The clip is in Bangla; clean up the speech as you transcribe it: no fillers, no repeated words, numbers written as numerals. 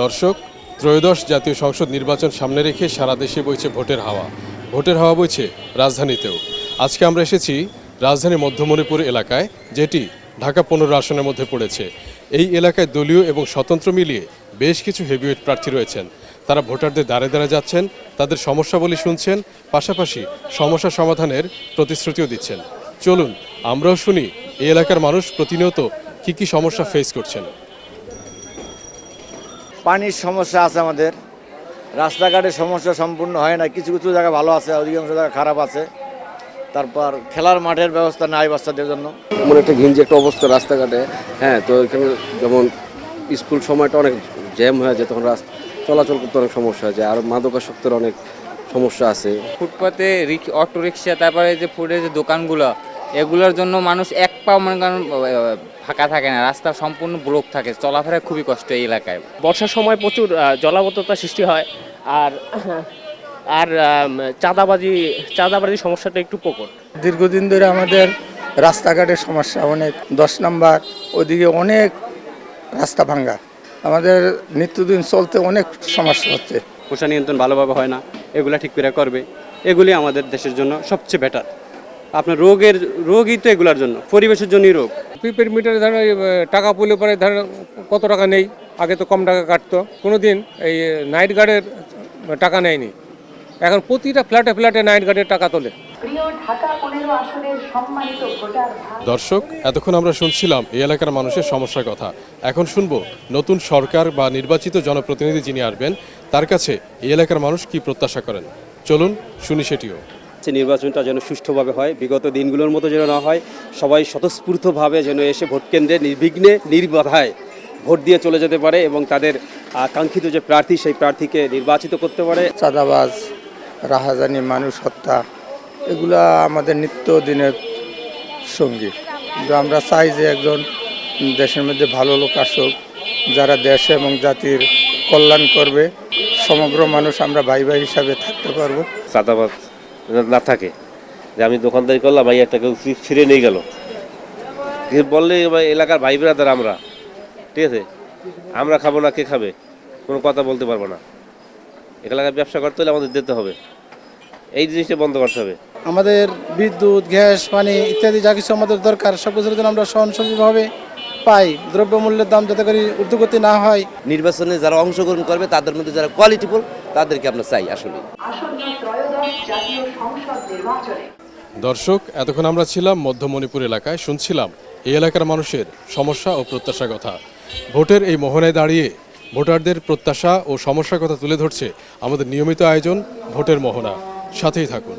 দর্শক, ত্রয়োদশ জাতীয় সংসদ নির্বাচন সামনে রেখে সারা দেশে বইছে ভোটের হাওয়া। ভোটের হাওয়া বইছে রাজধানীতেও। আজকে আমরা এসেছি রাজধানীর মধ্য মণিপুর এলাকায়, যেটি ঢাকা 15 আসনের মধ্যে পড়েছে। এই এলাকায় দলীয় এবং স্বতন্ত্র মিলিয়ে বেশ কিছু হেভিওয়েট প্রার্থী রয়েছেন। তারা ভোটারদের দ্বারে দ্বারে যাচ্ছেন, তাদের সমস্যাবলী শুনছেন, পাশাপাশি সমস্যা সমাধানের প্রতিশ্রুতিও দিচ্ছেন। চলুন আমরাও শুনি এই এলাকার মানুষ প্রতিনিয়ত কী সমস্যা ফেস করছেন। পানির সমস্যা আছে আমাদের, রাস্তাঘাটের সমস্যা সম্পূর্ণ হয় না, কিছু কিছু জায়গা ভালো আছে, অধিকাংশ জায়গা খারাপ আছে। তারপর খেলার মাঠের ব্যবস্থা নাই বাচ্চাদের জন্য, এমন একটা ঘিঞ্জি একটা অবস্থা রাস্তাঘাটে। হ্যাঁ, তো এখানে যেমন স্কুল সময়টা অনেক জ্যাম হয়ে যায়, তখন চলাচল করতে অনেক সমস্যা হয় যায়, আর মাদকাসক্তের অনেক সমস্যা আছে। ফুটপাতে অটো রিক্সা, তারপরে যে ফুডের যে দোকানগুলো, এগুলোর জন্য মানুষ এক পাও মনে করেন ফাঁকা থাকে না, রাস্তা সম্পূর্ণ ব্লক থাকে, চলাফেরা খুবই কষ্ট এই এলাকায়। বর্ষার সময় প্রচুর জলাবদ্ধতা সৃষ্টি হয়, আর আর চাঁদাবাজির সমস্যাটা একটু প্রকট। দীর্ঘদিন ধরে আমাদের রাস্তাঘাটের সমস্যা অনেক। 10 নম্বর ওদিকে অনেক রাস্তা ভাঙ্গা, আমাদের নিত্যদিন চলতে অনেক সমস্যা হচ্ছে। পোষা নিয়ন্ত্রণ ভালোভাবে হয় না, এগুলা ঠিক করে করবে, এগুলি আমাদের দেশের জন্য সবচেয়ে বেটার। আপনার রোগই তো এগুলার জন্য, পরিবেশের জন্যই রোগ। প্রিপেড মিটারে ধরেন টাকা পড়লে পরে ধরেন কত টাকা নেই, আগে তো কম টাকা কাটতো, কোনো দিন এই নাইট গার্ডের টাকা নেয়নি, এখন প্রতিটা ফ্ল্যাটে ফ্ল্যাটে নাইট গার্ডের টাকা তোলে। দর্শক, এতক্ষণ আমরা শুনছিলাম এই এলাকার মানুষের সমস্যার কথা। এখন শুনবো নতুন সরকার বা নির্বাচিত জনপ্রতিনিধি যিনি আসবেন, তার কাছে এই এলাকার মানুষ কি প্রত্যাশা করেন। চলুন শুনি সেটিও। নির্বাচনটা যেন সুষ্ঠুভাবে হয়, বিগত দিনগুলোর মতো যেন না হয়, সবাই স্বতঃস্ফূর্তভাবে যেন এসে ভোট কেন্দ্রে নির্বিঘ্নে নির্বাধায় ভোট দিয়ে চলে যেতে পারে এবং তাদের কাঙ্ক্ষিত যে প্রার্থী সেই প্রার্থীকে নির্বাচিত করতে পারে। চাঁদাবাজ, রাহাজানি, মানুষ হত্যা, এগুলা আমাদের নিত্যদিনের সঙ্গী। কিন্তু আমরা চাই যে একজন দেশের মধ্যে ভালো লোক আসুক, যারা দেশ এবং জাতির কল্যাণ করবে, সমগ্র মানুষ আমরা ভাই ভাই হিসাবে থাকতে পারবো। চাঁদাবাজ না থাকে, যে আমি দোকানদারি করলাম, ভাই একটা কেউ ছিঁড়ে নিয়ে গেল, বললে এলাকার ভাই ব্রাদার আমরা, ঠিক আছে, আমরা খাবো না কে খাবে, কোনো কথা বলতে পারবো না। এলাকায় ব্যবসা করতে হলে আমাদের দিতে হবে, এই জিনিসটা বন্ধ করতে হবে। আমাদের বিদ্যুৎ, গ্যাস, পানি ইত্যাদি যা কিছু আমাদের দরকার, সব কিছুর জন্য আমরা সহনশীলভাবে পাই। দ্রব্যমূল্যের দাম যাতে করে ঊর্ধ্বগতি না হয়। নির্বাচনে যারা অংশগ্রহণ করবে তাদের মধ্যে যারা কোয়ালিটিফুল, তাদেরকে আমরা চাই। আসলে দর্শক, এতক্ষণ আমরা ছিলাম মধ্য মণিপুর এলাকায়, শুনছিলাম এই এলাকার মানুষের সমস্যা ও প্রত্যাশার কথা। ভোটের এই মোহনায় দাঁড়িয়ে ভোটারদের প্রত্যাশা ও সমস্যার কথা তুলে ধরছে আমাদের নিয়মিত আয়োজন ভোটের মোহনা। সাথেই থাকুন।